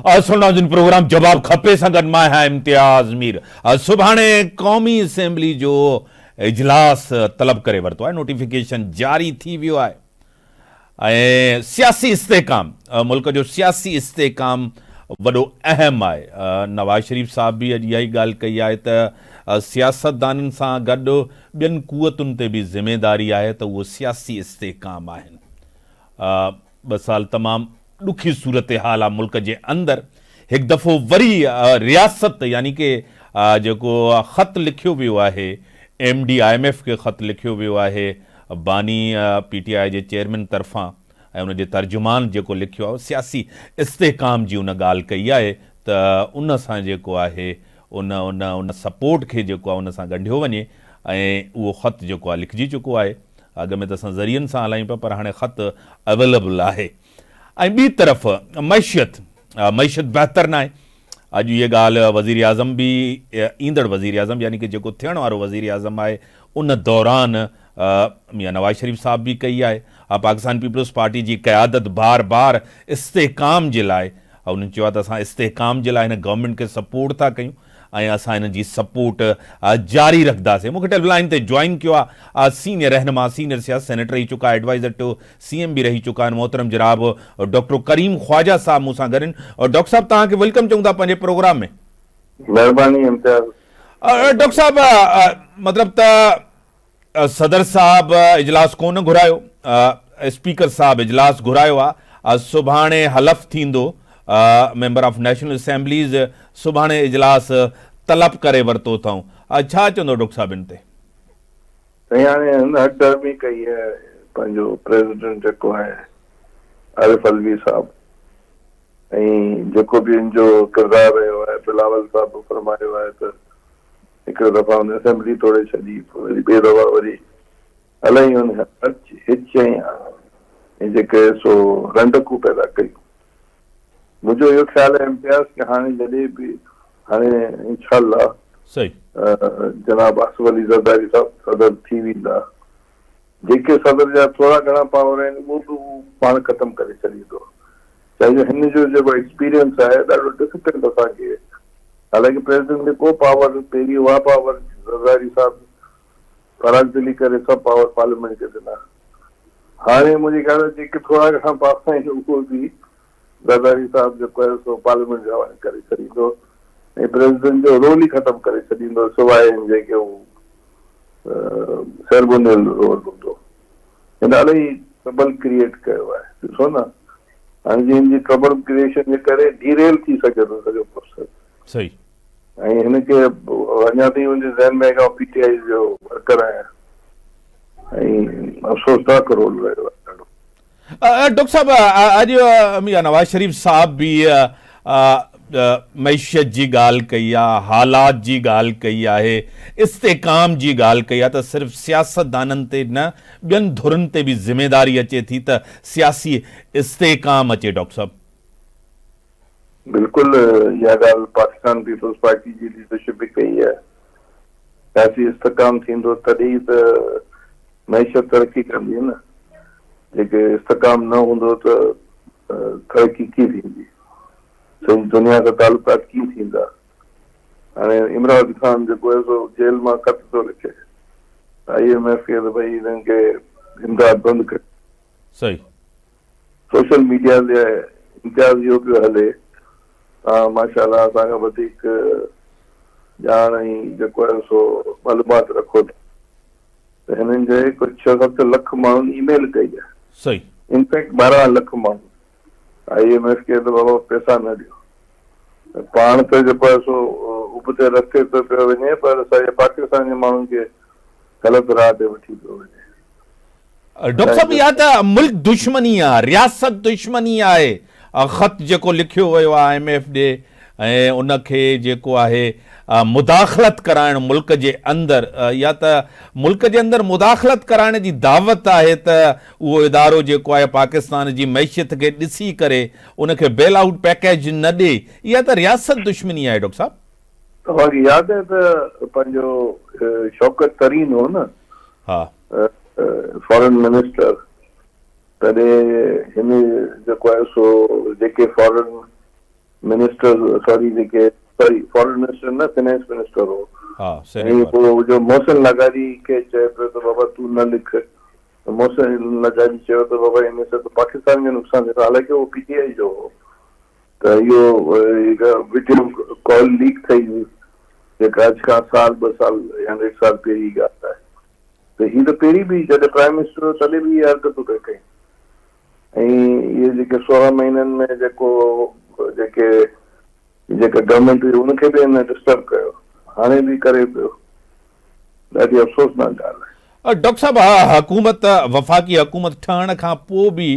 सुना जिन प्रोग्राम जवाब खपे संगत मां है इम्तियाज़ मीर सुभाणे क़ौमी असेंबली जो इजलास तलब करे वरतो है नोटिफिकेशन जारी थी वियो है सियासी इस्तेकाम मुल्क जो सियासी इस्तेकाम वडो अहम है नवाज शरीफ साहब भी अज यही गाल कई है त सियासतदाननि सां गॾु ॿियनि कुवतुनि ते भी जिम्मेदारी है तो वो सियासी इस्तेकाम आहिनि 2 साल तमाम ॾुखी सूरत हाल आहे मुल्क जे अंदर एक दफ़ो वरी रियासत यानी कि जेको ख़त लिखियो वियो आहे MD IMF के ख़त लिखियो वियो आहे बानी PTI जे चेयरमैन तरफ़ां ऐं उन जे तर्जुमान जेको लिखियो आहे सियासी इस्तेकाम जी उन ॻाल्हि कई आहे त उन सां जेको आहे उन सपोर्ट खे जेको आहे उन सां ॻंढियो वञे ऐं उहो ख़त जेको आहे लिखिजी चुको आहे अॻ में त असां ज़रियनि सां हलायूं पिया पर हाणे ख़त अवेलेबल आहे ऐं ॿी तरफ़ मईशत बहितर न आहे अॼु इहा ॻाल्हि वज़ीर आज़म भी ईंदड़ वज़ीर आज़म यानी कि जेको थियण वारो वज़ीर आज़म आहे उन दौरान मियां नवाज शरीफ साहब भी कई आहे पाकिस्तान पीपल्स पार्टी जी क़यादत बार बार इस्तेकाम जे लाइ उन्हनि चयो आहे त असां इस्तेकाम जे लाइ हिन गवर्नमेंट खे सपोर्ट था कयूं ऐं असां हिन जी सपोर्ट जारी रखंदासीं मूंखे टेलीलाइन ते जॉइन कयो आहे सीनियर रहनुमा सीनियर सियासी सेनेटर रही चुका एडवाइज़र टू CM भी रही चुका आहिनि मोहतरम जनाब डॉक्टर करीम ख्वाजा साहब मूंसां गॾु आहिनि और डॉक्टर साहब तव्हांखे वेलकम चऊं था पंहिंजे प्रोग्राम में महिरबानी इम्तियाज़ डॉक्टर साहब मतिलब त सदर साहब इजलास कोन घुरायो स्पीकर साहब इजलास घुरायो आहे सुभाणे हलफ़ थींदो मेंबर ऑफ नेशनल असेंबलीज़ सुभाणे इजलास तलब करे वरितो अथऊं छा चवंदो डॉक्टर साहब इन ते हाणे हकदर्मी कई आहे पंहिंजो प्रेसिडेंट जेको आहे आरिफ अलवी साहब ऐं जेको बि इन जो किरदारु रहियो आहे बिलावल साहब फरमायो आहे त हिकु दफ़ा हुन असेंबली तोड़े छॾी वरी ॿिए दफ़ा वरी इलाही हुन हिचई ऐं जेके सो रंडकूं पैदा कयूं मुंहिंजो इहो ख़्यालु आहे इम्तियाज़ कि हाणे जॾहिं बि हाणे इंशाअल्लाह सही जनाब आसिफ अली ज़रदारी साहब सदर थी वेंदा जेके सदर जा थोरा घणा पावर आहिनि उहो बि पाण ख़तमु करे छॾींदो छो जो हिन जो जेको एक्सपीरियंस आहे ॾाढो डिफिकल्ट असांखे हालांकि प्रेसिडेंट खे को पावर पहिरीं उहा पावर ज़रदारी साहब फराग दिली करे सभु पावर पार्लियामेंट खे ॾिना हाणे मुंहिंजे ख़्याल में जेके थोरा घणा पावर आहिनि उहो बि ज़रदारी साहब जेको आहे सो पार्लियामेंट जो हवाले करे छॾींदो ऐं प्रेसिडेंट जो रोल ई ख़तमु करे छॾींदो सवाइ जेके हू सेरेमोनियल रोल हूंदो हिन इलाही ट्रबल क्रिएट कयो आहे ॾिसो न हाणे जी हिन जी ट्रबल क्रिएशन जे करे डीरेल थी सघे थो सॼो प्रोसेस सही ऐं हिनखे अञा ताईं मुंहिंजे ज़हन में PTI जो वर्कर आहियां ऐं अफ़सोसनाक रोल रहियो आहे डॉक्टर साहब अॼु मियां नवाज शरीफ साहब भी मईशत जी ॻाल्हि कई आहे हालात जी ॻाल्हि कई आहे इस्तेकाम जी ॻाल्हि कई आहे त सिर्फ़ु सियासतदाननि ते न ॿियनि धुरनि ते बि ज़िम्मेदारी अचे थी त सियासी इस्तेकाम अचे डॉक्टर साहब बिल्कुलु इहा ॻाल्हि पाकिस्तान पीपल्स पार्टी जी लीडरशिप बि कई आहे सियासी इस्तेकाम थींदो तॾहिं त मईशत तरक़ी कंदी न जेके इस्तेकाम न हूंदो त तरक़ी कीअं थींदी सॼी दुनिया सां तालुकात कीअं थींदा हाणे इमरान ख़ान जेको आहे सो जेल मां ख़त थो लिखे IMF खे त भई हिननि खे इमदाद बंदि करे सही सोशल मीडिया ते इम्तियाज़ इहो पियो हले तव्हां माशाअल्लाह असांखां वधीक ॼाण ऐं जेको आहे सो मालूमात रखो त हिननि जे कुझु 6-7 लख माण्हुनि ईमेल कई आहे सही इनफैक्ट 12 लख माण्हू IMF खे त बाबा पैसा न ॾियो पाण त जेको आहे सो उबते रस्ते ते पियो वञे पर असांजे पाकिस्तान जे माण्हुनि खे ग़लति राह ते वठी पियो वञे डॉक्टर साहब इहा त मुल्क दुश्मनी आहे रियासत दुश्मनी आहे ख़त जेको लिखियो वियो आहे IMF ॾे ऐं उनखे जेको आहे मुदाख़लत कराइण मुल्क जे अंदरि या त मुल्क जे अंदरि मुदाख़लत कराइण जी दावत आहे त उहो इदारो जेको आहे पाकिस्तान जी मईशत खे ॾिसी करे उनखे बेल आउट पैकेज न ॾे इहा त रियासत दुश्मनी आहे डॉक्टर साहब तव्हांखे यादि आहे त पंहिंजो शौकत तरीन हो न हा फॉरेन मिनिस्टर तॾहिं हिन जेको आहे सो जेके foreign minister sorry foreign minister न फाइनेंस मिनिस्टर हो हा ऐं सेनेटर पोइ जो मोहसिन लगारी खे चए पियो त बाबा तूं न लिख त मोहसिन लगारी चयो त बाबा इन सां त पाकिस्तान खे नुक़सान थींदो हालांकि उहो पीटीआई जो हो त इहो वीडियो कॉल लीक થઈ हुई जेका अॼु खां साल 2 साल या 1 साल पहिरीं ॻाल्हि आहे त हीअ त पहिरीं बि जॾहिं प्राइम मिनिस्टर हो तॾहिं बि इहा हरकतूं पिया कयूं ऐं इहे जेके 16 महीननि में जेका गवर्नमेंट हुई उनखे बि हिन डिस्टर्ब कयो हाणे बि करे पियो ॾाढी अफ़सोसनाक ॻाल्हि आहे डॉक्टर साहब हुकूमत वफ़ाक़ी हुकूमत ठहण खां पोइ बि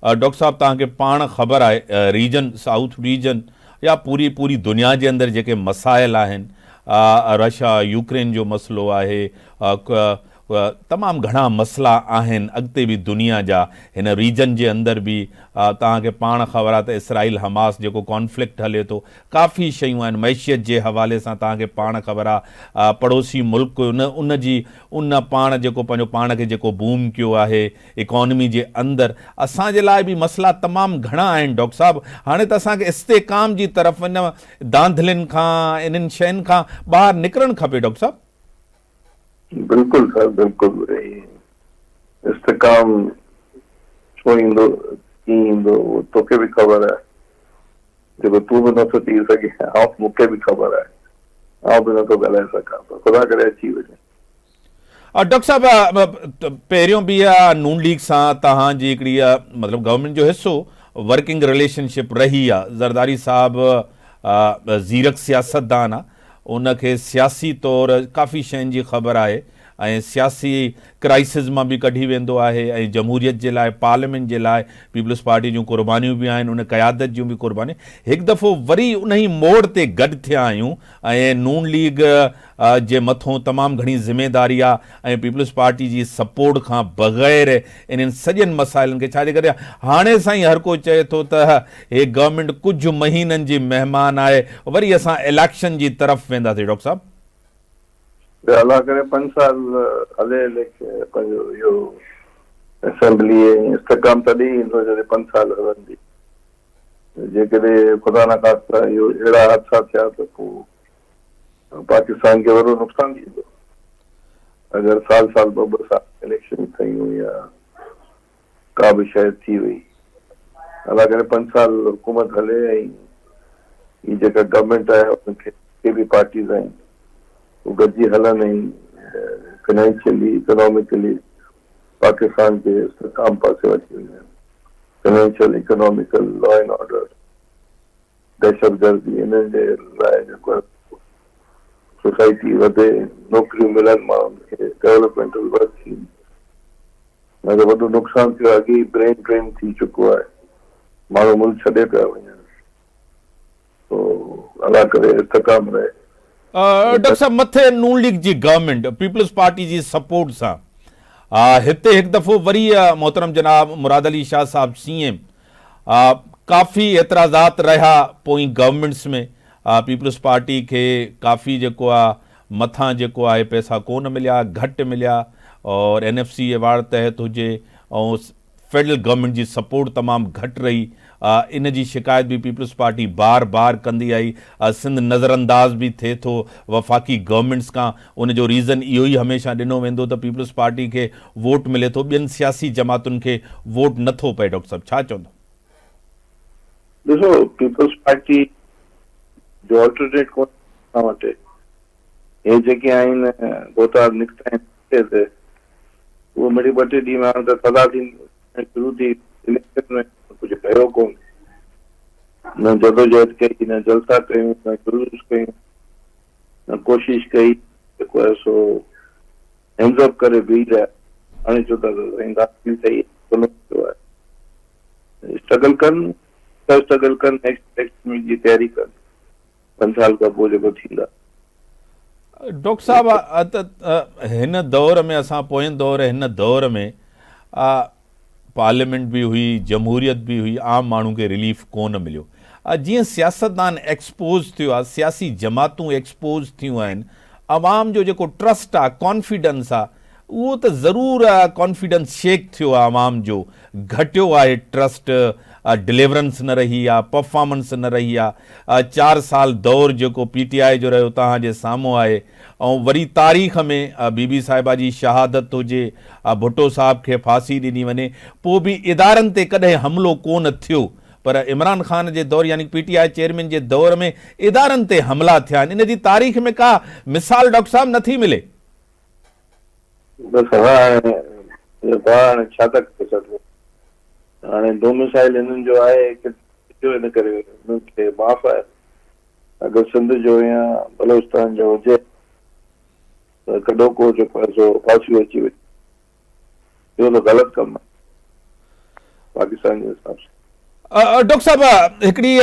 डॉक्टर साहब तव्हांखे पाण ख़बर आहे रीजन साउथ रीजन या पूरी दुनिया जे अंदरि जेके मसाइल आहिनि रशिया यूक्रेन जो मसइलो आहे तमामु घणा मसइला आहिनि अॻिते बि दुनिया जा हिन रीजन जे अंदरि बि तव्हांखे पाण ख़बर आहे त इसराइल हमास जेको कॉन्फ्लिक्ट हले थो काफ़ी शयूं आहिनि मैशियत जे हवाले सां तव्हांखे पाण ख़बर आहे पड़ोसी मुल्क उन पाण जेको पंहिंजो पाण खे जेको बूम कयो आहे इकॉनमी जे अंदरि असांजे लाइ बि मसइला तमामु घणा आहिनि डॉक्टर साहब हाणे त असांखे इस्तेकाम जी तरफ़ इन दांधलियुनि खां इन्हनि शयुनि खां ॿाहिरि निकिरणु खपे डॉक्टर साहब बिल्कुलु सर बिल्कुलु इस्तेकाम छो ईंदो कीअं ईंदो तोखे बि ख़बर आहे जेको तूं बि नथो थी सघे मूंखे बि ख़बर आहे आउं बि नथो ॻाल्हाए सघां त ख़ुदा करे अची वञे डॉक्टर साहब पहिरियों बि इहा नून लीग सां तव्हांजी हिकिड़ी मतिलबु गवर्नमेंट जो हिसो वर्किंग रिलेशनशिप रही आहे ज़रदारी साहब ज़ीरक सियासतदान आहे उनखे सियासी तौरु काफ़ी शयुनि जी ख़बर आहे ऐं सियासी क्राइसिस मां बि कढी वेंदो आहे ऐं जमहूरियत जे लाइ पार्लियामेंट जे लाइ पीपल्स पार्टी जूं क़ुर्बानियूं बि आहिनि उन क़यादत जूं बि क़ुर्बानियूं हिकु दफ़ो वरी उन ई मोड़ ते गॾु थिया आहियूं ऐं नून लीग जे मथां तमामु घणी ज़िमेदारी आहे ऐं पीपल्स पार्टी जी सपोर्ट खां बग़ैर इन्हनि सॼनि मसाइलनि खे छाजे करे हाणे साईं हर को चए थो त हे गवर्नमेंट कुझु महीननि जी महिमान आहे वरी असां इलेक्शन जी तरफ़ वेंदासीं डॉक्टर साहब अलाह करे 5 साल हले पंहिंजो इहो असेंबली इस्तेकाम तॾहिं ईंदो जॾहिं 5 साल हलंदी जेकॾहिं ख़ुदा न ख़ास्ता इहो अहिड़ा हादसा थिया त पोइ पाकिस्तान खे वॾो नुक़सानु थींदो अगरि साल 2 साल इलेक्शन थियूं या का बि शइ थी वई अलाह करे 5 साल हुकूमत हले ऐं हीअ जेका गवर्नमेंट आहे उनखे के बि पार्टीज़ आहिनि वो गॾिजी हलनि ऐं फाइनेंशियली इकोनॉमिकली पाकिस्तान के इस्तेकाम पासे वठी वञनि financial economical law and order दहशतगर्दी इन्हनि जे लाइ जेको सोसाइटी वधे नौकरियूं मिलनि माण्हुनि खे डेवलपमेंटल वर्क थी न त वॾो नुक़सानु थियो अॻे ई ब्रेन ड्रेन थी चुको आहे माण्हू मुल्क छॾे पिया वञनि पोइ अलाह करे इस्तेकाम रहे डॉक्टर साहब मथे नून लीग जी गवर्नमेंट पीपल्स पार्टी जी सपोर्ट सां हिते हिकु दफ़ो वरी मोहतरम जनाब मुराद अली शाह साहब CM काफ़ी एतिराज़ात रहा पोइ गवर्नमेंट्स में पीपल्स पार्टी खे काफ़ी जेको आहे मथां जेको आहे पैसा कोन मिलिया घटि मिलिया और NFC अवार्ड तहत हुजे ऐं फेडरल गवर्नमेंट जी सपोर्ट तमामु घटि रही इन जी शिकायत भी पीपल्स पार्टी बार बार कंदी आई सिंध नज़रअंदाज भी थिए थो वफ़ाक़ी गवर्नमेंट्स खां उन जो रीज़न इहो ई हमेशह ॾिनो वेंदो त पीपल्स पार्टी खे वोट मिले थो ॿियनि सियासी जमातुनि खे वोट नथो पए डॉक्टर साहब छा चवंदो ॾिसो पीपल्स पार्टी जो ऑल्टरनेट कोन वटे हे जेके आहिनि गोतार निकिता आहिनि उहो मिड़ी 2 टे ॾींहं हाणे त थधा थी शुरू थी इलेक्शन में कुझु कयो कोन न जदोजहद कई न जलसा कयूं न जुलूस कयूं न कोशिश कई जेको आहे सो हैंड्स करे बीह रहिया हाणे चओ था सही कोन थियो आहे स्ट्रगल कनि नेक्स्ट में जी तयारी कनि 5 साल खां पोइ जेको थींदा डॉक्टर साहब हिन दौर में असां पोयनि दौर हिन दौर में पार्लियामेंट भी हुई जमहूरियत भी हुई आम माण्हू खे रिलीफ कोन मिलियो जीअं सियासतदान एक्सपोज थियो आहे सियासी जमातूं एक्सपोज थियूं आहिनि अवाम जो जेको ट्रस्ट आहे कॉन्फिडेंस आहे वो तो ज़रूर कॉन्फिडेंस शेक थियो आहे आवाम जो, घटियो आहे ट्रस्ट, डिलीवरेंस न रही आहे, परफॉर्मेंस न रही आहे। 4 साल दौर जेको PTI जो रहियो तव्हांजे साम्हूं आहे, ऐं वरी तारीख़ में बीबी साहिबा जी शहादत हुजे, भुट्टो साहब खे फांसी ॾिनी वञे, पोइ बि इदारनि ते कॾहिं हमिलो कोन थियो, पर इमरान ख़ान जे दौर यानी PTI चेयरमैन जे दौर में इदारनि ते हमला थिया आहिनि। इन जी तारीख़ में का मिसाल डॉक्टर साहब नथी मिले। बस हाणे छा था करे सघूं, हाणे डोमिसाइल हिननि जो आहे कि इन करे हुननि खे माफ़ आहे। अगरि सिंध जो या बलोचिस्तान जो हुजे त कॾो को जो पैसो फांसी अची वई, इहो त ग़लति कमु आहे पाकिस्तान जे हिसाब सां। डॉक्टर साहब हिकिड़ी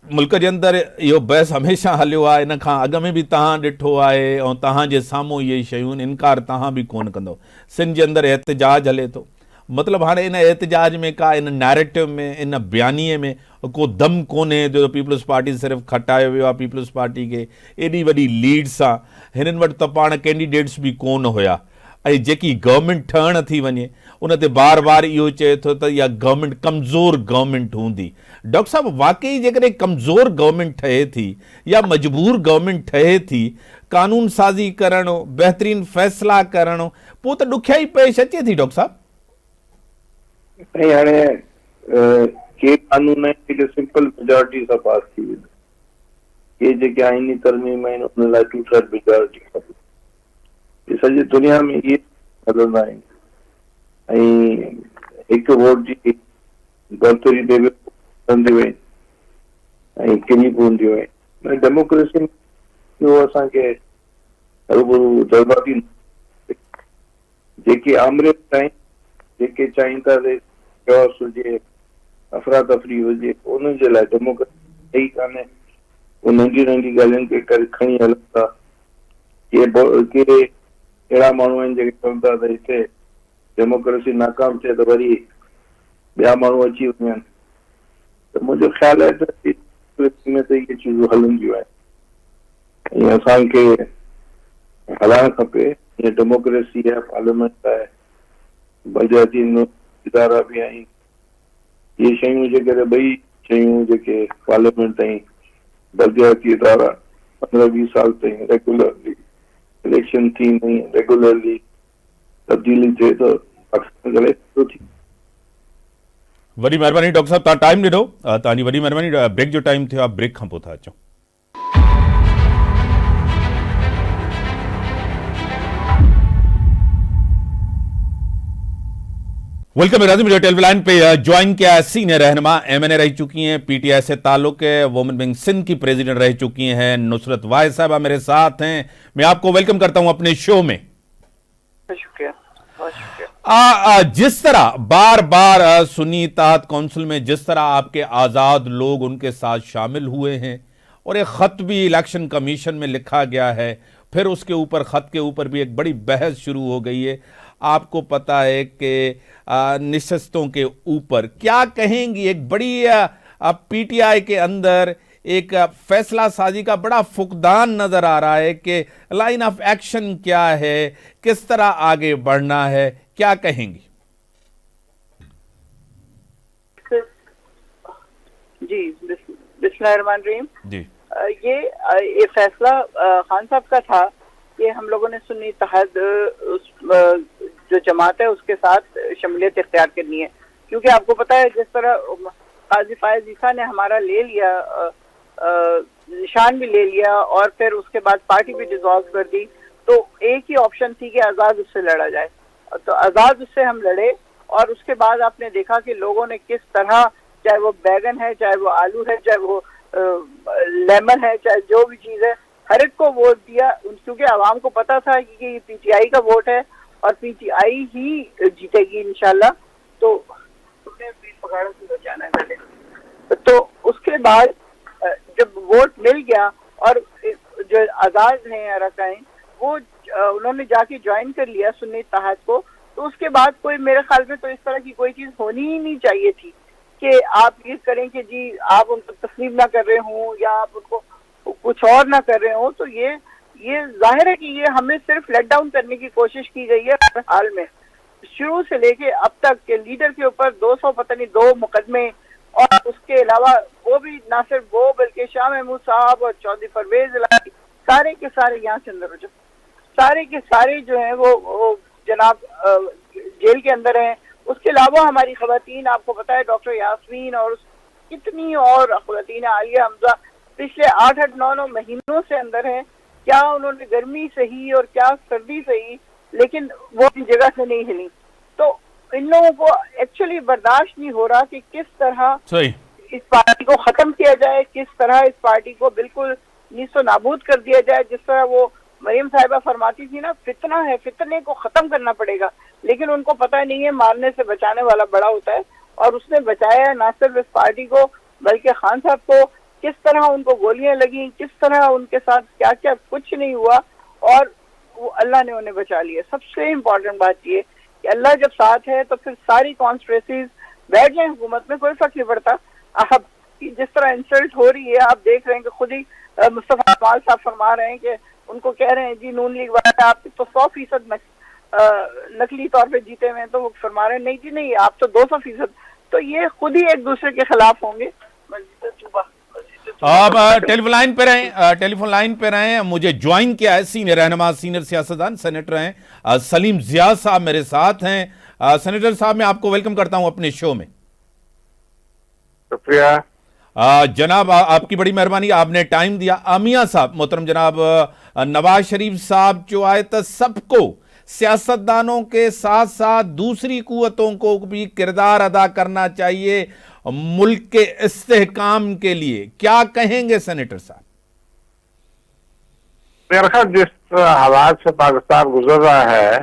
मुल्क जे अंदरि इहो बहस हमेशह हलियो आहे, इन खां अॻु में बि तव्हां ॾिठो आहे ऐं तव्हांजे साम्हूं इहे शयूं इनकार तव्हां बि कोन कंदो। सिंध जे अंदरि एहतजाज हले थो, मतिलबु हाणे इन एहतजाज में का इन नैरेटिव में इन बयानीअ में को दम कोन्हे जो पीपल्स पार्टी सिर्फ़ु खटायो वियो आहे पीपल्स पार्टी खे एॾी वॾी लीड सां। हिननि वटि त पाण कैंडिडेट्स बि कोन हुया, ऐं जेकी गवर्नमेंट ठहण थी वञे उन ते बार बार इहो चए थो त इहा गवर्नमेंट कमज़ोर गवर्नमेंट हूंदी। डॉक्टर साहब वाकई जेकॾहिं कमज़ोर गवर्नमेंट ठहे थी या मजबूर गवर्नमेंट ठहे थी, कानून साज़ी करणु, बहितरीन फ़ैसिला करणु, पोइ त ॾुखियाई पेश अचे थी डॉक्टर साहब। ऐं हाणे के कानून आहिनि जेके सिंपल मेजॉरिटी सां पास थी वेंदा, के जेके आइनी तरमीम आहिनि उन लाइ 2/3 मेजॉरिटी खपे। ये सॼी दुनिया में इहे हलंदा आहिनि, ऐं हिकु वोट जी बरतरी ते कंदियूं आहिनि ऐं किनी पवंदियूं आहिनि। डेमोक्रेसी में इहो असांखे हरूभरू जज़्बाती जेके आमरे आहिनि, जेके चाहिनि था चॉस हुजे, अफरा तफरी हुजे, उन्हनि जे लाइ डेमोक्रेसी सही कान्हे। उहे नंढी नंढी ॻाल्हियुनि खे करे खणी हलनि था। के अहिड़ा माण्हू आहिनि जेके चवनि था त हिते डेमोक्रेसी नाकाम थिए त वरी ॿिया माण्हू अची वञनि। त मुंहिंजो ख़्यालु आहे त में त इहे चीज़ूं हलंदियूं आहिनि ऐं असांखे हलाइणु खपे। हीअं डेमोक्रेसी आहे, पार्लियामेंट आहे, बलदियाती इदारा बि आहिनि। इहे शयूं जेकॾहिं ॿई शयूं जेके पार्लियामेंट ऐं बलदियाती इदारा 15-20 साल ताईं रेगुलरली इलेक्शन थी नहीं, रेगुलरली तब्दीली थिए त पाकिस्तान गले थो थी। वॾी महिरबानी डॉक्टर साहब, तव्हां टाइम ॾिनो, तव्हांजी वॾी महिरबानी। ब्रेक जो टाइम थियो आहे, ब्रेक खां पोइ था अचूं। वेलकम राजी मीडिया टेलीविजन पे ज्वाइन किया है सीनियर रहनुमा, MNA रह चुकी हैं, PTI से ताल्लुक है, वुमेन विंग सिंध की प्रेसिडेंट रह चुकी हैं, नुसरत वाहिद साहबा मेरे साथ हैं। मैं आपको वेलकम करता हूं अपने शो में। शुक्रिया, बहुत शुक्रिया। जिस तरह बार बार सुन्नी इत्तेहाद काउंसिल में जिस तरह आपके आज़ाद लोग उनके साथ शामिल हुए हैं और एक ख़त भी इलेक्शन कमीशन में लिखा गया है, फिर उसके ऊपर ख़त के ऊपर भी एक बड़ी बहस शुरू हो गई है। आपको पता है कि नशिस्तों के ऊपर क्या कहेंगी, एक बड़ी PTI के अंदर एक फैसला साजी का बड़ा फुकदान नजर आ रहा है कि लाइन ऑफ एक्शन क्या है, किस तरह आगे बढ़ना है, क्या कहेंगी? जी बिस्मिल्लाहिर्रहमानिर्रहीम जी, ये फैसला खान साहब का था कि हम लोगों ने सुन्नी इत्तेहाद जो जमात है उसके साथ शमूलियत इख्तियार करनी है, क्योंकि आपको पता है जिस तरह काजी फायज ईसा ने हमारा ले लिया, निशान भी ले लिया और फिर उसके बाद पार्टी भी डिसॉल्व कर दी, तो एक ही ऑप्शन थी कि आज़ाद उससे लड़ा जाए। तो आज़ाद उससे हम लड़े और उसके बाद आपने देखा कि लोगों ने किस तरह, चाहे वो बैगन है, चाहे वो आलू है, चाहे वो लेमन है, चाहे जो भी चीज़ है, हर एक को वोट दिया, क्योंकि आवाम को पता था कि ये PTI का वोट है और PTI ही जीतेगी इंशाल्लाह। तो पकड़ा से जाना है पहले। तो उसके बाद जब वोट मिल गया और जो आज़ाद हैं अरकाइन वो उन्होंने जाके ज्वाइन कर लिया सुन्नी इत्तेहाद को, तो उसके बाद कोई मेरे ख्याल में तो इस तरह की कोई चीज़ होनी ही नहीं चाहिए थी कि आप ये करें कि जी आप उनको तस्लीम ना कर रहे हों या आप उनको कुछ और ना कर रहे हो। तो یہ ظاہر ہے کہ یہ ہمیں صرف لیٹ ڈاؤن کرنے کی کوشش کی گئی ہے ہر حال میں، شروع سے لے کے اب تک، کہ لیڈر کے اوپر 200 پتہ نہیں 2 مقدمے، اور اس کے علاوہ وہ بھی نہ صرف وہ بلکہ شاہ محمود صاحب اور چودھری پرویز الہی سارے کے سارے یہاں سے اندر ہو جائے، سارے کے سارے جو ہیں وہ جناب جیل کے اندر ہیں۔ اس کے علاوہ ہماری خواتین، آپ کو پتا ہے ڈاکٹر یاسمین اور کتنی اور خواتین، عالیہ حمزہ پچھلے 8-9 مہینوں سے اندر ہیں، کیا انہوں نے گرمی سہی اور کیا سردی سہی، لیکن وہ اپنی جگہ سے نہیں ہلی۔ تو ان لوگوں کو ایکچولی برداشت نہیں ہو رہا کہ کس طرح اس پارٹی کو ختم کیا جائے، کس طرح اس پارٹی کو بالکل نیست و نابود کر دیا جائے۔ جس طرح وہ مریم صاحبہ فرماتی تھی نا، فتنہ ہے، فتنے کو ختم کرنا پڑے گا، لیکن ان کو پتہ نہیں ہے مارنے سے بچانے والا بڑا ہوتا ہے، اور اس نے بچایا ہے نہ صرف اس پارٹی کو بلکہ خان صاحب کو۔ کس طرح ان کو گولیاں لگیں، کس طرح ان کے ساتھ کیا کیا کچھ نہیں ہوا، اور وہ اللہ نے انہیں بچا لیا۔ سب سے امپورٹنٹ بات یہ کہ اللہ جب ساتھ ہے تو پھر ساری کانسپریسیز بیٹھ جائیں حکومت میں، کوئی فرق نہیں پڑتا۔ اب جس طرح انسلٹ ہو رہی ہے، آپ دیکھ رہے ہیں کہ خود ہی مصطفیٰ کمال صاحب فرما رہے ہیں کہ ان کو کہہ رہے ہیں جی نون لیگ والا آپ تو 100% نقلی طور پہ جیتے ہوئے ہیں، تو وہ فرما رہے ہیں نہیں جی نہیں، آپ تو 200%۔ تو یہ خود ہی ایک دوسرے کے خلاف ہوں گے۔ آپ ٹیلی فون لائن پہ رہیں، مجھے جوائن کیا ہے سینئر رہنما، سینئر سیاستدان، سینیٹر ہیں سلیم ضیاء صاحب میرے ساتھ ہیں۔ سینیٹر صاحب میں آپ کو ویلکم کرتا ہوں اپنے شو میں۔ شکریہ جناب، آپ کی بڑی مہربانی، آپ نے ٹائم دیا۔ میاں صاحب محترم جناب نواز شریف صاحب جو آئے تو سب کو، سیاستدانوں کے ساتھ ساتھ دوسری قوتوں کو بھی کردار ادا کرنا چاہیے ملک کے استحکام کے لیے، کیا کہیں گے سینیٹر صاحب؟ میرا خیال جس حالات سے پاکستان گزر رہا ہے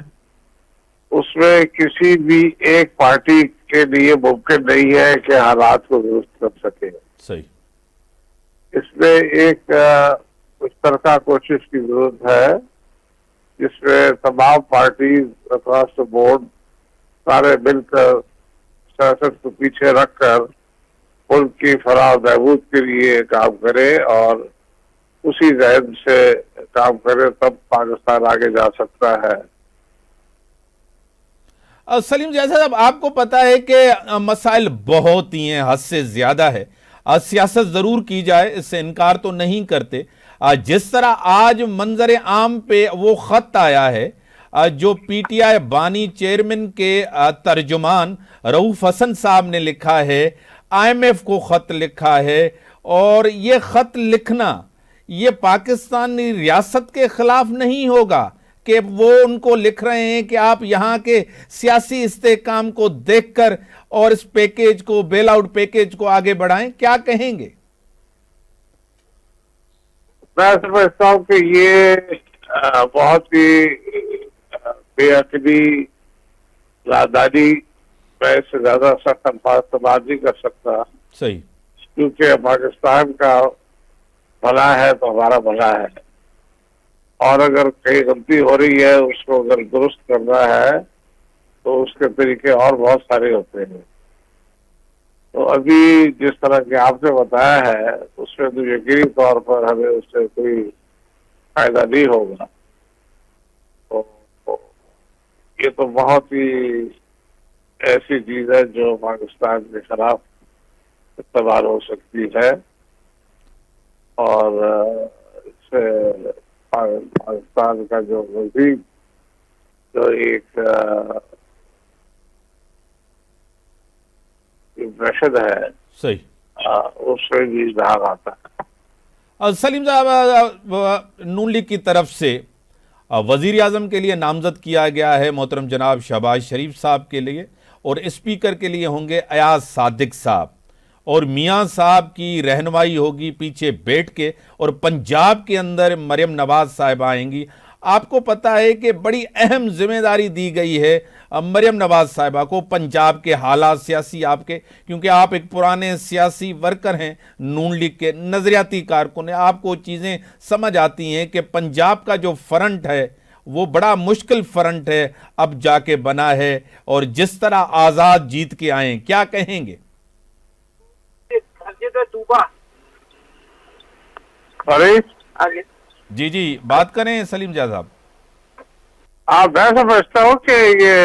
اس میں کسی بھی ایک پارٹی کے لیے ممکن نہیں ہے کہ حالات کو درست کر سکے۔ صحیح۔ اس میں ایک مشترکہ کوشش کی ضرورت ہے جس میں تمام پارٹیز اکراس دا بورڈ سارے مل کر سیاست کو پیچھے رکھ کر ملک کی فلاح و بہبود کے لیے کام کرے اور اسی ذہن سے کام کرے، تب پاکستان آگے جا سکتا ہے۔ سلیم ضیاء صاحب، آپ کو پتا ہے کہ مسائل بہت ہی ہیں، حد سے زیادہ ہے، سیاست ضرور کی جائے، اس سے انکار تو نہیں کرتے۔ جس طرح آج منظر عام پہ وہ خط آیا ہے جو پی ٹی آئی بانی چیئرمین کے ترجمان رؤوف حسن صاحب نے لکھا ہے، آئی ایم ایف کو خط لکھا ہے، اور یہ خط لکھنا یہ پاکستانی ریاست کے خلاف نہیں ہوگا کہ وہ ان کو لکھ رہے ہیں کہ آپ یہاں کے سیاسی استحکام کو دیکھ کر اور اس پیکیج کو، بیل آؤٹ پیکیج کو آگے بڑھائیں، کیا کہیں گے؟ میں سمجھتا ہوں کہ یہ بہت ہی بے عقلی، نادانی، میں اس سے زیادہ سخت الفاظ بات نہیں کر سکتا، صحیح، کیونکہ پاکستان کا بھلا ہے تو ہمارا بھلا ہے، اور اگر کہیں غلطی ہو رہی ہے اس کو اگر درست کرنا ہے تو اس کے طریقے اور بہت سارے ہوتے ہیں۔ تو ابھی جس طرح کہ آپ نے بتایا ہے اس میں تو یقینی طور پر ہمیں اس سے کوئی فائدہ نہیں ہوگا۔ تو یہ تو بہت ہی ایسی چیز ہے جو پاکستان کے خلاف استعمال ہو سکتی ہے، اور اس سے پاکستان کا جو مزید جو ایک امپریشن ہے صحیح، اس میں بھی دھاگ آتا ہے۔ سلیم صاحب، نون لیگ کی طرف سے وزیر اعظم کے لیے نامزد کیا گیا ہے محترم جناب شہباز شریف صاحب کے لیے، اور اسپیکر کے لیے ہوں گے ایاز صادق صاحب، اور میاں صاحب کی رہنمائی ہوگی پیچھے بیٹھ کے، اور پنجاب کے اندر مریم نواز صاحب آئیں گی۔ آپ کو پتا ہے کہ بڑی اہم ذمہ داری دی گئی ہے مریم نواز صاحبہ کو، پنجاب کے حالات سیاسی آپ کے، کیونکہ آپ ایک پرانے سیاسی ورکر ہیں، نون لیگ کے نظریاتی کارکن ہیں، آپ کو چیزیں سمجھ آتی ہیں کہ پنجاب کا جو فرنٹ ہے وہ بڑا مشکل فرنٹ ہے، اب جا کے بنا ہے، اور جس طرح آزاد جیت کے آئیں، کیا کہیں گے؟ طوبہ آگے جی جی بات کریں سلیم جیاز صاحب. میں سمجھتا ہوں کہ یہ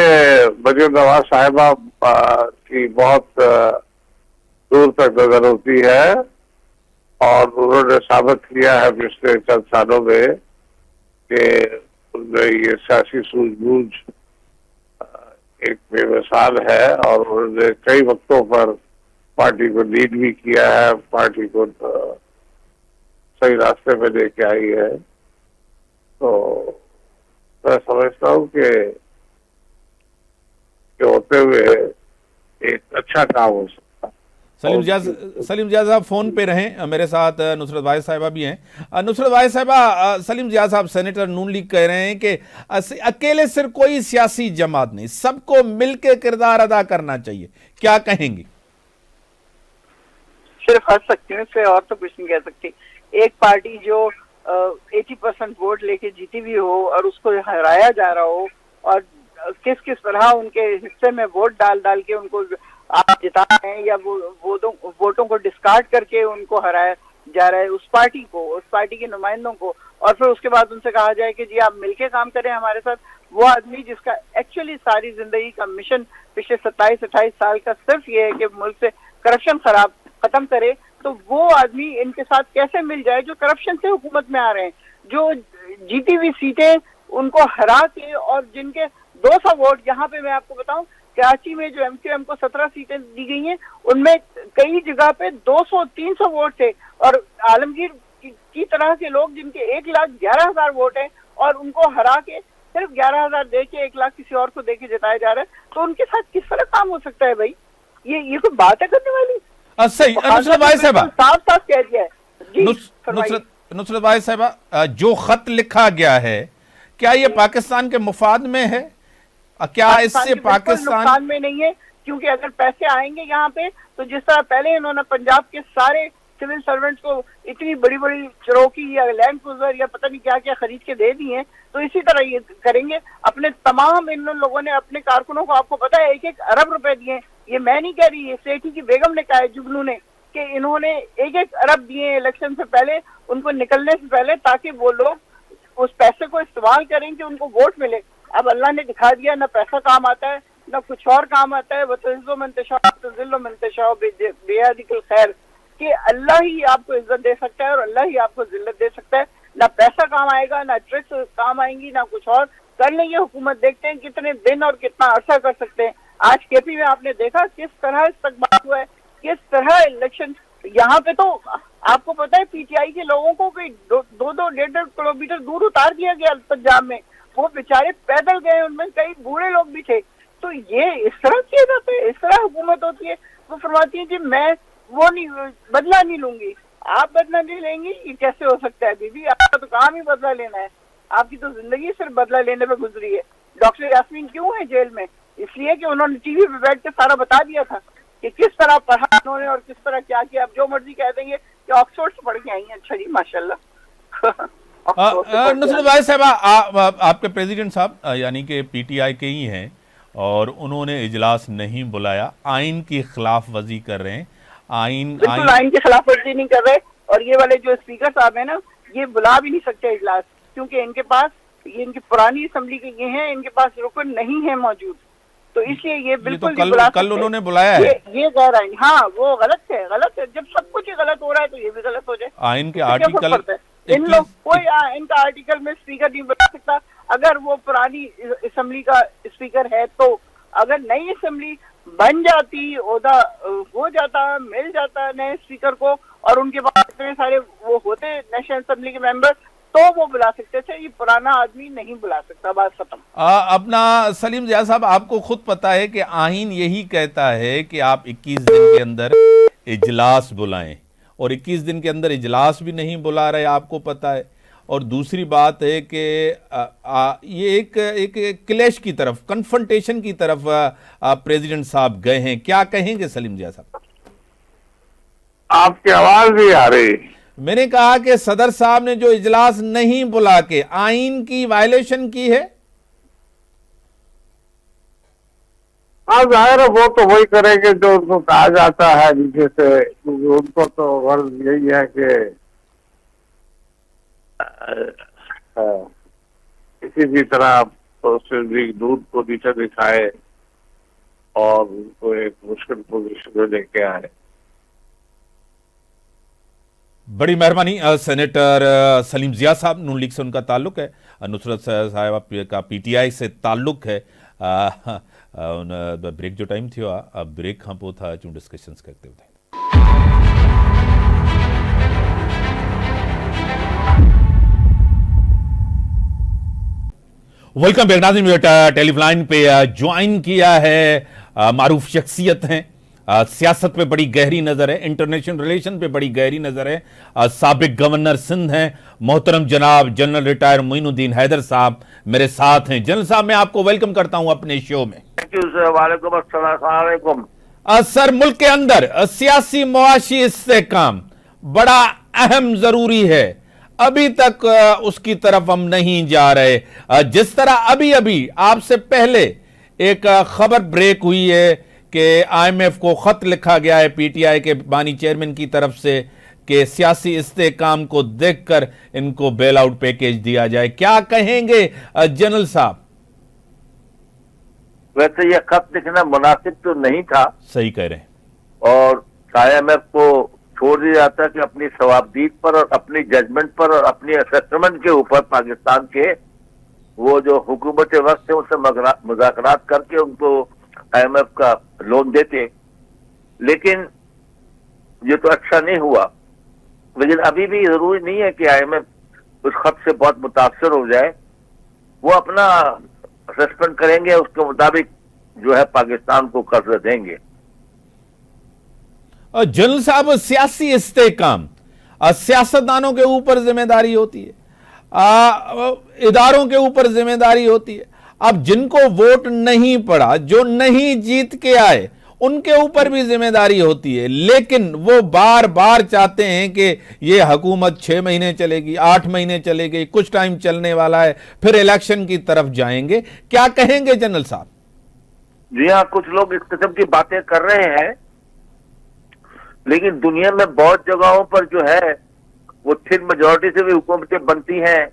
مریم نواز صاحبہ کی بہت دور تک نظر ہوتی ہے، اور انہوں نے ثابت کیا ہے پچھلے چند سالوں میں کہ ان میں یہ سیاسی سوجھ بوجھ ایک بے مثال ہے، اور انہوں نے کئی وقتوں پر پارٹی کو لیڈ بھی کیا ہے، پارٹی کو صحیح راستے پہ لے کے آئی ہے. تو میں سمجھتا ہوں کہ ہوتے ہوئے ایک اچھا کام ہو سکتا. سلیم جیاز صاحب فون پہ رہیں، میرے ساتھ نصرت واحد صاحبہ بھی ہیں. نصرت واحد صاحبہ، سلیم جیاز صاحب سینیٹر نون لیگ کہہ رہے ہیں کہ اکیلے صرف کوئی سیاسی جماعت نہیں، سب کو مل کے کردار ادا کرنا چاہیے، کیا کہیں گے؟ صرف ہنس سکتی ہوں، اس سے اور تو کچھ نہیں کہہ سکتی. ایک پارٹی جو 80% ووٹ لے کے جیتی بھی ہو اور اس کو ہرایا جا رہا ہو، اور کس طرح ان کے حصے میں ووٹ ڈال کے ان کو آپ جتا رہے ہیں، یا ووٹوں کو ڈسکارڈ کر کے ان کو ہرایا جا رہا ہے، اس پارٹی کے نمائندوں کو، اور پھر اس کے بعد ان سے کہا جائے کہ جی آپ مل کے کام کریں ہمارے ساتھ. وہ آدمی جس کا ایکچولی ساری زندگی کا مشن پچھلے 27-28 سال کا صرف یہ ہے کہ ملک سے کرپشن ختم کرے، تو وہ آدمی ان کے ساتھ کیسے مل جائے جو کرپشن سے حکومت میں آ رہے ہیں، جو جیتی ہوئی سیٹیں ان کو ہرا کے، اور جن کے 200 ووٹ، یہاں پہ میں آپ کو بتاؤں کراچی میں جو ایم کیو ایم کو 17 سیٹیں دی گئی ہیں، ان میں کئی جگہ پہ 200-300 ووٹ تھے، اور عالمگیر کی طرح کے لوگ جن کے 1,11,000 ووٹ ہیں، اور ان کو ہرا کے صرف 11,000 دے کے 1 لاکھ کسی اور کو دے کے جتایا جا رہا ہے. تو ان کے ساتھ کس طرح کام ہو سکتا ہے بھائی؟ یہ کوئی بات ہے کرنے والی؟ صحیح. نصرت واحد صاحبہ، صاف کہہ دیا ہے. جی نصرت واحد صاحبہ، جو خط لکھا گیا ہے کیا یہ پاکستان کے مفاد میں ہے؟ کیا اس سے پاکستان نقصان میں نہیں ہے؟ کیونکہ اگر پیسے آئیں گے یہاں پہ تو جس طرح پہلے انہوں نے پنجاب کے سارے سول سرونٹس کو اتنی بڑی بڑی چروکی یا لینڈ کروزر یا پتہ نہیں کیا کیا خرید کے دے دی ہیں، تو اسی طرح یہ کریں گے. اپنے تمام ان لوگوں نے اپنے کارکنوں کو، آپ کو پتا ہے، 1-1 ارب روپے دیے. یہ میں نہیں کہہ رہی، یہ سیٹھی کی بیگم نے کہا ہے، جگنو نے، کہ انہوں نے 1-1 ارب دیے الیکشن سے پہلے، ان کو نکلنے سے پہلے، تاکہ وہ لوگ اس پیسے کو استعمال کریں کہ ان کو ووٹ ملے. اب اللہ نے دکھا دیا، نہ پیسہ کام آتا ہے نہ کچھ اور کام آتا ہے. وَتُعِزُّ مَن تَشَاءُ وَتُذِلُّ مَن تَشَاءُ بِيَدِكَ الْخَيْرُ، کہ اللہ ہی آپ کو عزت دے سکتا ہے اور اللہ ہی آپ کو ذلت دے سکتا ہے. نہ پیسہ کام آئے گا، نہ ٹرکس کام آئیں گی، نہ کچھ اور. کر لیں گے حکومت، دیکھتے ہیں کتنے دن اور کتنا عرصہ کر سکتے ہیں. آج کے پی میں آپ نے دیکھا کس طرح استقبال ہوا ہے، کس طرح الیکشن. یہاں پہ تو آپ کو پتا ہے پی ٹی آئی کے لوگوں کو کوئی 2-1.5 کلومیٹر دور اتار دیا گیا پنجاب میں. وہ بیچارے پیدل گئے، ان میں کئی بوڑھے لوگ بھی تھے. تو یہ اس طرح کیا جاتا ہے، اس طرح حکومت ہوتی ہے. وہ فرماتی ہے جی میں وہ نہیں، بدلہ نہیں لوں گی. آپ بدلہ نہیں لیں گی، یہ کیسے ہو سکتا ہے بی بی؟ آپ کا تو کام ہی بدلہ لینا ہے، آپ کی تو زندگی صرف بدلہ لینے پہ گزری ہے. ڈاکٹر یاسمین کیوں ہے جیل میں؟ اس لیے کہ انہوں نے ٹی وی پہ بیٹھ کے سارا بتا دیا تھا کہ کس طرح پڑھا انہوں نے اور کس طرح کیا کیا. اب جو مرضی کہہ دیں گے کہ آکسفورڈ سے پڑھ کے آئی ہیں. اچھا جی، ماشاء اللہ. نصرت واحد صاحبہ، آپ کے پریزیڈنٹ صاحب یعنی کہ پی ٹی آئی کے ہی ہیں، اور انہوں نے اجلاس نہیں بلایا، آئین کی خلاف ورزی کر رہے ہیں. بالکل آئین کی خلاف ورزی نہیں کر رہے. اور یہ والے جو اسپیکر صاحب ہیں نا، یہ بلا بھی نہیں سکتے اجلاس، کیونکہ ان کے پاس، یہ ان کی پرانی اسمبلی کے یہ ہیں، ان کے پاس رکن نہیں ہے موجود. تو اس لیے یہ بالکل نہیں بلا سکتے. کل انہوں نے بلایا ہے، یہ غیر آئین. ہاں وہ غلط ہے، غلط ہے. جب سب کچھ غلط ہو رہا ہے تو یہ بھی غلط ہو جائے. آئین کے آرٹیکل ان لوگ کوئی ان کا آرٹیکل میں اسپیکر نہیں بنا سکتا. اگر وہ پرانی اسمبلی کا اسپیکر ہے تو اگر نئی اسمبلی بن جاتی، عہدہ ہو جاتا، مل جاتا نئے اسپیکر کو، اور ان کے پاس اتنے سارے وہ ہوتے نیشنل اسمبلی کے ممبر، تو وہ بلا سکتے تھے. یہ پرانا آدمی نہیں بلا سکتا. بات ختم. اپنا سلیم جیاز صاحب، آپ کو خود پتا ہے کہ آئین یہی کہتا ہے کہ آپ 21 دن کے اندر اجلاس بلائیں، اور 21 دن کے اندر اجلاس بھی نہیں بلا رہے، آپ کو پتا ہے. اور دوسری بات ہے کہ یہ ایک کلیش کی طرف، کنفرنٹیشن کی طرف پریزیڈنٹ صاحب گئے ہیں. کیا کہیں گے سلیم جیاز صاحب؟ آپ کی آواز نہیں آ رہی. میں نے کہا کہ صدر صاحب نے جو اجلاس نہیں بلا کے آئین کی وائلیشن کی ہے. ہاں ظاہر ہے، وہ تو وہی کریں گے جو ان کو کہا جاتا ہے نیچے سے، کیونکہ ان کو تو غرض یہی ہے کہ किसी भी तरह प्रोसेस्ड दूध को नीचे दिखाए और उनको एक मुश्किल पोजीशन में लेके आए। बड़ी मेहरबानी। सेनेटर सलीम जिया साहब, नून लीग से उनका ताल्लुक है, नुसरत साहिबा का पीटीआई से ताल्लुक है। ब्रेक जो टाइम थी ब्रेक खां पोइ था अचूं डिस्कशन्स करते हुए। वेलकम बैक नाज़रीन। टेलीफोन पे ज्वाइन किया है मारूफ शख्सियत हैं, सियासत पे बड़ी गहरी नजर है, इंटरनेशनल रिलेशन पे बड़ी गहरी नजर है, साबिक गवर्नर सिंध हैं, मोहतरम जनाब जनरल रिटायर मोइनुद्दीन हैदर साहब मेरे साथ हैं। जनरल साहब, मैं आपको वेलकम करता हूं अपने शो में। Thank U sir. वालेकुम अस्सलाम। सर, मुल्क के अंदर सियासी मुआशी इस्तेहकाम बड़ा अहम जरूरी है, अभी तक उसकी तरफ हम नहीं जा रहे। जिस तरह अभी अभी आपसे पहले एक खबर ब्रेक हुई है कि आईएमएफ को खत लिखा गया है पीटीआई के बानी चेयरमैन की तरफ से कि सियासी इस्तेहकाम को देखकर इनको बेल आउट पैकेज दिया जाए, क्या कहेंगे जनरल साहब? वैसे ये खत लिखना मुनासिब तो नहीं था। सही कह रहे हैं। और आईएमएफ को छोड़ दिया जाता कि अपनी सवाबदीद पर और अपनी जजमेंट पर और अपनी असेसमेंट के ऊपर पाकिस्तान के वो जो हुकूमत वक्त है उससे मुज़ाकरात करके उनको आईएमएफ का लोन देते, लेकिन ये तो अच्छा नहीं हुआ। लेकिन अभी भी जरूरी नहीं है कि आईएमएफ उस खत से बहुत मुतासर हो जाए, वो अपना असेसमेंट करेंगे, उसके मुताबिक जो है पाकिस्तान को कर्ज देंगे। जनरल साहब, सियासी इस्तेहकाम सियासतदानों के ऊपर जिम्मेदारी होती है, इदारों के ऊपर जिम्मेदारी होती है। अब जिनको वोट नहीं पड़ा, जो नहीं जीत के आए, उनके ऊपर भी जिम्मेदारी होती है, लेकिन वो बार बार चाहते हैं कि ये हुकूमत 6 महीने चलेगी, 8 महीने चलेगी, कुछ टाइम चलने वाला है, फिर इलेक्शन की तरफ जाएंगे। क्या कहेंगे जनरल साहब? जी हाँ, कुछ लोग इस किस्म की बातें कर रहे हैं, लेकिन दुनिया में बहुत जगहों पर जो है वो थिन मेजोरिटी से भी हुकूमतें बनती हैं,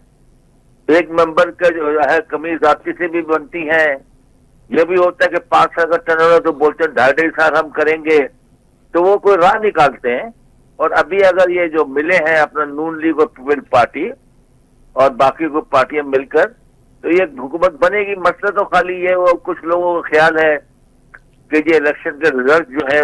एक मेंबर का जो है कमी जाति से भी बनती हैं। यह भी होता है कि 5 साल का टर्नओवर तो बोलते हैं 2.5 साल हम करेंगे, तो वो कोई राह निकालते हैं। और अभी अगर ये जो मिले हैं अपना नून लीग और पीपल्स पार्टी और बाकी को पार्टियां मिलकर, तो ये हुकूमत बनेगी। मसला तो खाली ये वो कुछ लोगों का ख्याल है कि ये इलेक्शन के रिजल्ट जो है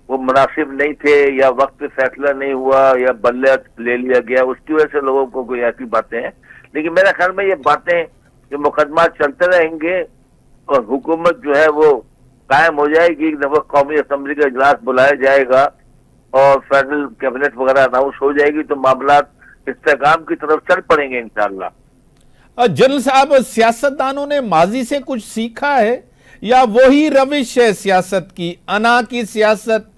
वो मुनासिब नहीं थे, या वक्त पे फैसला नहीं हुआ, या बल्ले ले लिया गया, उसकी वजह से लोगों को कोई ऐसी बातें हैं। लेकिन मेरे ख्याल में ये बातें, ये मुकदमा चलते रहेंगे और हुकूमत जो है वो कायम हो जाएगी। एक दफा कौमी असम्बली का इजलास बुलाया जाएगा और फेडरल कैबिनेट वगैरह अनाउंस हो जाएगी, तो मामला इस्तेहकाम की तरफ चल पड़ेंगे इंशाअल्लाह। जनरल साहब, सियासतदानों ने माजी से कुछ सीखा है या वही रविश है सियासत की, अना की सियासत,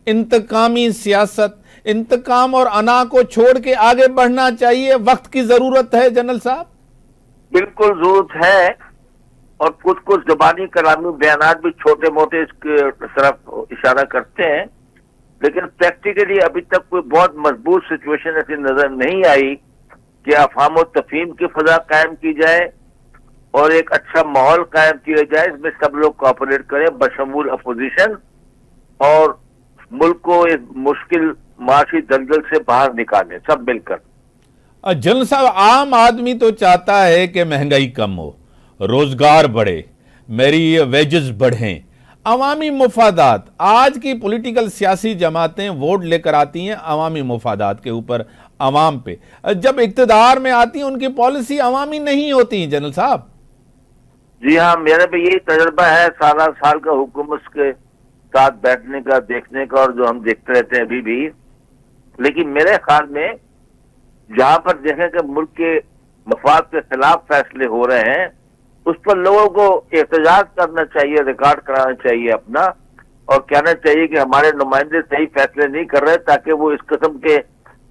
इंतकामी सियासत? इंतकाम और अना को छोड़ के आगे बढ़ना चाहिए, वक्त की जरूरत है जनरल साहब। बिल्कुल जरूरत है, और कुछ कुछ जबानी कलामी बयानात भी छोटे मोटे इसके तरफ इशारा करते हैं, लेकिन प्रैक्टिकली अभी तक कोई बहुत मजबूत सिचुएशन ऐसी नजर नहीं आई कि अफहाम और तफहीम की फजा कायम की जाए और एक अच्छा माहौल कायम किया जाए, इसमें सब लोग कोऑपरेट करें बशमूल अपोजिशन, और मुल्क को एक मुश्किल माशी दलदल से बाहर निकालें सब मिलकर। जनरल साहब, आम आदमी तो चाहता है कि महंगाई कम हो, रोजगार बढ़े, मेरी वेजेस बढ़ें, अवामी मुफादात। आज की पॉलिटिकल सियासी जमातें वोट लेकर आती हैं अवामी मुफादात के ऊपर, अवाम पे। जब इक्तदार में आती हैं उनकी पॉलिसी अवामी नहीं होती जनरल साहब। जी हाँ, मेरा भी यही तजर्बा है सारा साल का हुकूमत के साथ बैठने का, देखने का, और जो हम देखते रहते हैं अभी भी। लेकिन मेरे ख्याल में जहां पर देखें कि मुल्क के मफाद के खिलाफ फैसले हो रहे हैं, उस पर लोगों को एहतजाज करना चाहिए, रिकॉर्ड कराना चाहिए अपना, और कहना चाहिए कि हमारे नुमाइंदे सही फैसले नहीं कर रहे, ताकि वो इस किस्म के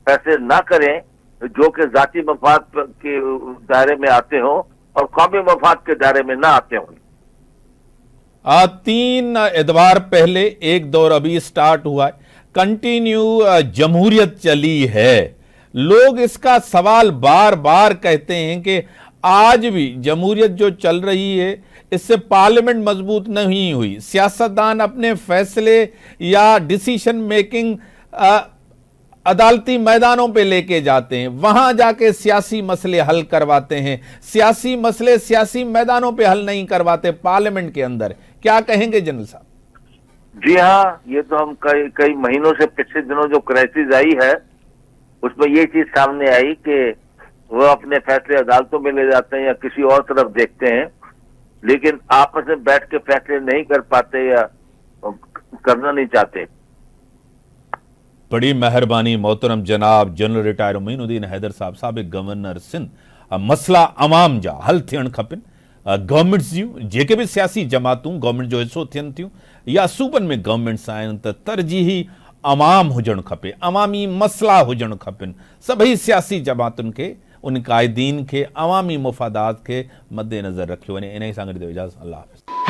फैसले ना करें जो कि जाती मफाद के दायरे में आते हों और कौमी मफाद के दायरे में ना आते हों। 3 एतवार पहले एक दौर अभी स्टार्ट हुआ है, कंटिन्यू जमहूरियत चली है, लोग इसका सवाल बार बार कहते हैं कि आज भी जमहूरियत जो चल रही है इससे पार्लियामेंट मजबूत नहीं हुई, सियासतदान अपने फैसले या डिसीजन मेकिंग अदालती मैदानों पे लेके जाते हैं, वहां जाके सियासी मसले हल करवाते हैं, सियासी मसले सियासी मैदानों पे हल नहीं करवाते, पार्लियामेंट के अंदर। क्या कहेंगे जनरल साहब? जी हाँ, ये तो हम कई महीनों से, पिछले दिनों जो क्राइसिस आई है उसमें ये चीज सामने आई कि वो अपने फैसले अदालतों में ले जाते हैं या किसी और तरफ देखते हैं, लेकिन आपस में बैठ के फैसले नहीं कर पाते या करना नहीं चाहते। बड़ी मेहरबानी मोहतरम जनाब जनरल रिटायर मोइनुद्दीन हैदर साहब, साबिक़ गवर्नर सिंध। मसला अवाम जा हल थियण खपनि, गवर्नमेंट्स जूं जेके भी सियासी जमातूं गवर्नमेंट जो हिस्सो थियनि थियूं या सूबनि में गवर्नमेंट्स आहिनि त तरजीही अवाम हुजणु खपे, अवामी मसला हुजणु खपनि। सभई सियासी जमातुनि खे, उन क़ाइदीन खे, अवामी मुफ़ादात खे मद्देनज़र रखियो वञे। इन ई सां गॾु इजाज़त, अल्लाह हाफ़िज़।